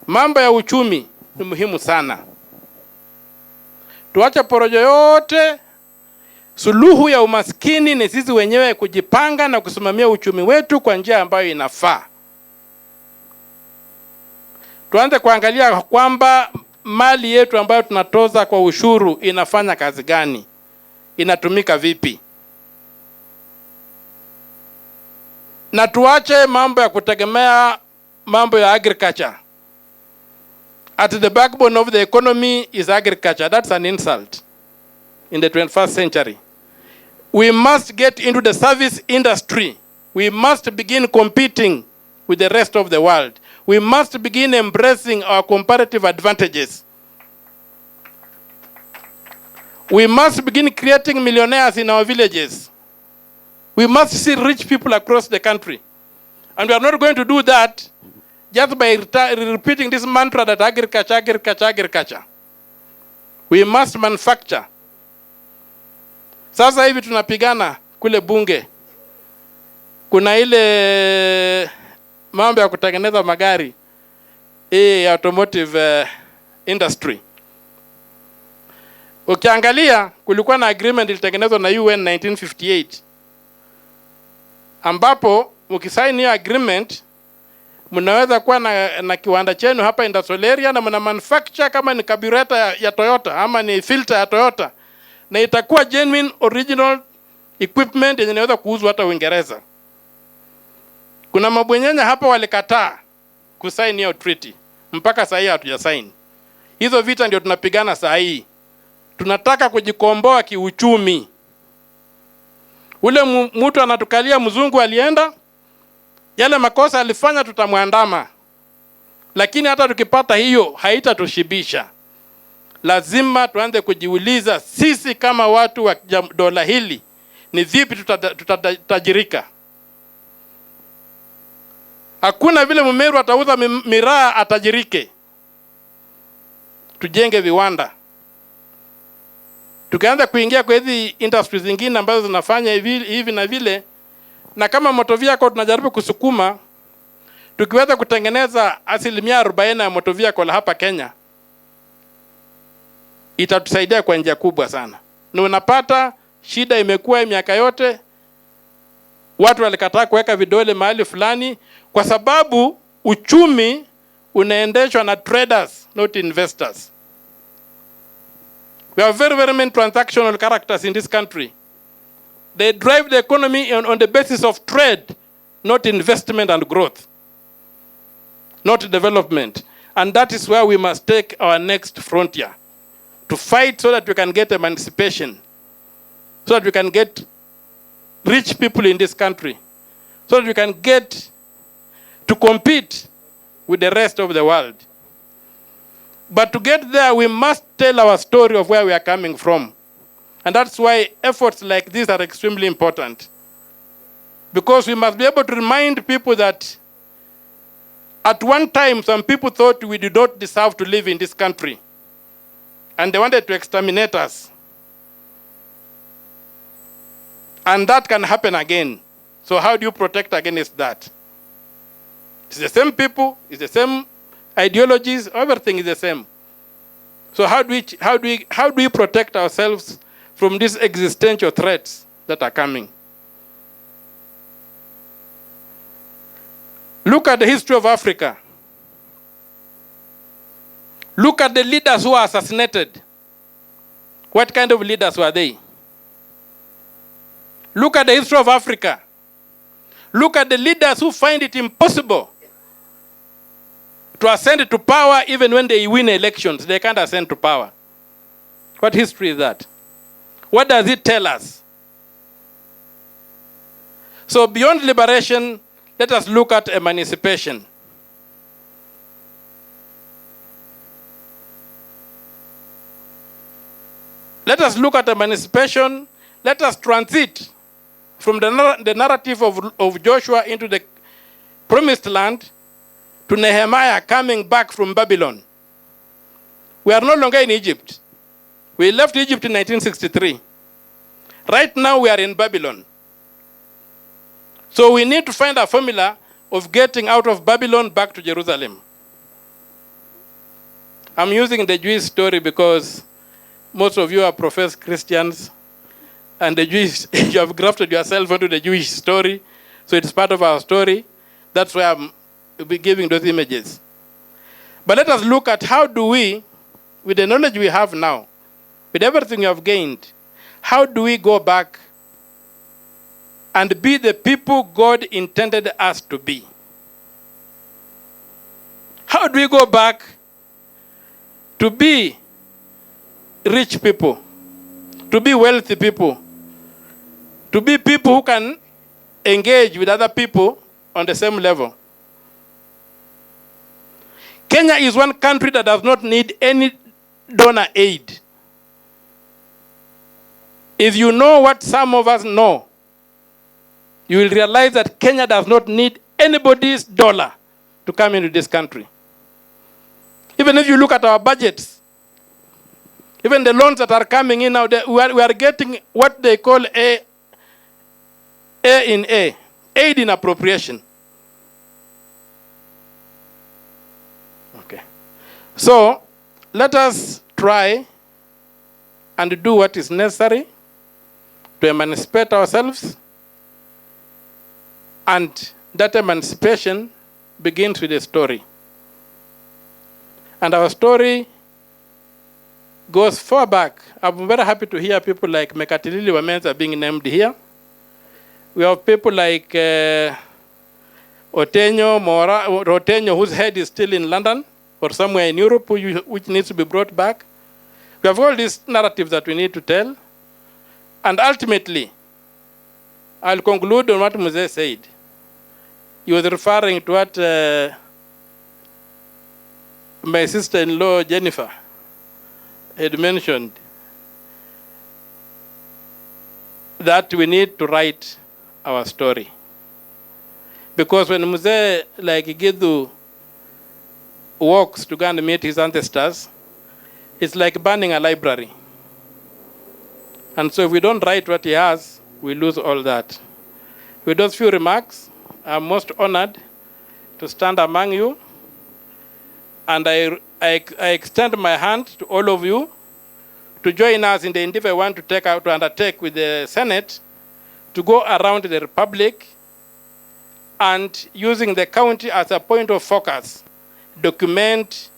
Mambo ya uchumi ni muhimu sana. Tuache porojo yote. Suluhu ya umaskini ni sisi wenyewe kujipanga na kusimamia uchumi wetu kwa njia ambayo inafaa. Tuanze kuangalia kwamba mali yetu ambayo tunatoza kwa ushuru inafanya kazi gani, inatumika vipi. Na tuache mambo ya kutegemea mambo ya agriculture. At the backbone of the economy is agriculture. That's an insult in the 21st century. We must get into the service industry. We must begin competing with the rest of the world. We must begin embracing our comparative advantages. We must begin creating millionaires in our villages. We must see rich people across the country. And we are not going to do that just by repeating this mantra that agriculture, agriculture, agriculture. We must manufacture. Sasa hivi tunapigana kule bunge. Kuna ile mambo ya kutengeneza magari, automotive industry. Ukiangalia kulikuwa na agreement ilitengenezwa na UN 1958. Ambapo ukisaini hiyo agreement mnaweza kuwa na kiwanda chenu hapa industrial area na mna manufacture kama ni carburetor ya Toyota ama ni filter ya Toyota, na itakuwa genuine original equipment yenye inaweza kuuzwa hata Uingereza. Kuna mabwenyenya hapa walikataa kusaini hiyo treaty. Mpaka sasa hatujasaini. Hizo vita ndio tunapigana sasa hii. Tunataka kujikomboa kiuchumi. Ule mtu anatukalia mzungu alienda, yale makosa alifanya tutamwandama. Lakini hata tukipata hiyo haitatushibisha. Lazima tuanze kujiuliza sisi kama watu wa dola hili ni vipi tutatajirika. Hakuna vile Mmeru atauza miraa atajirike. Tujenge viwanda. Tukianza kuingia kwa hizi industries zingine ambazo zinafanya hivi na vile, na kama motor vehicle tunajaribu kusukuma, tukiweza kutengeneza 40% ya motor vehicle hapa Kenya, itatusaidia kwa njia kubwa sana. Na unapata shida imekuwa miaka yote, watu walikataa kuweka vidole mahali fulani kwa sababu uchumi unaendeshwa na traders, not investors. We have very many transactional characters in this country. They drive the economy on the basis of trade, not investment and growth, not development. And that is where we must take our next frontier, to fight so that we can get emancipation, so that we can get rich people in this country, so that we can get to compete with the rest of the world. But to get there, we must tell our story of where we are coming from. And that's why efforts like this are extremely important. Because we must be able to remind people that at one time, some people thought we did not deserve to live in this country. And they wanted to exterminate us. And that can happen again. So how do you protect against that? It's the same people, it's the same ideologies, everything is the same. So how do we protect ourselves from these existential threats that are coming? Look at the history of Africa. Look at the leaders who are assassinated. What kind of leaders were they? Look at the history of Africa. Look at the leaders who find it impossible to ascend to power even when they win elections. They can't ascend to power. What history is that? What does it tell us? So beyond liberation, let us look at emancipation. Let us look at emancipation. Let us transit from the narrative of Joshua into the promised land to Nehemiah coming back from Babylon. We are no longer in Egypt. We left Egypt in 1963. Right now we are in Babylon. So we need to find a formula of getting out of Babylon back to Jerusalem. I'm using the Jewish story because most of you are professed Christians, and the Jewish, you have grafted yourself onto the Jewish story, so it's part of our story. That's why I'm giving those images. But let us look at how do we, with the knowledge we have now, with everything we have gained, how do we go back and be the people God intended us to be? How do we go back to be rich people, to be wealthy people, to be people who can engage with other people on the same level? Kenya is one country that does not need any donor aid. If you know what some of us know, you will realize that Kenya does not need anybody's dollar to come into this country. Even if you look at our budgets, even the loans that are coming in now, we are getting what they call aid in appropriation. Okay. So let us try and do what is necessary to emancipate ourselves, and that emancipation begins with a story. And our story goes far back. I'm very happy to hear people like Mekatilili Wamenza being named here. We have people like Otenyo, whose head is still in London or somewhere in Europe, which needs to be brought back. We have all these narratives that we need to tell. And ultimately, I'll conclude on what Muse said. He was referring to what my sister-in-law, Jennifer, had mentioned, that we need to write our story. Because when Muse, like Gidu, walks to go and meet his ancestors, it's like burning a library. And so if we don't write what he has, we lose all that. With those few remarks, I'm most honored to stand among you. And I extend my hand to all of you to join us in the endeavor I want to undertake with the Senate to go around the Republic and, using the county as a point of focus, document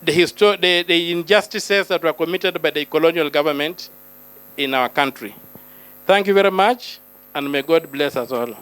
the injustices that were committed by the colonial government in our country. Thank you very much, and may God bless us all.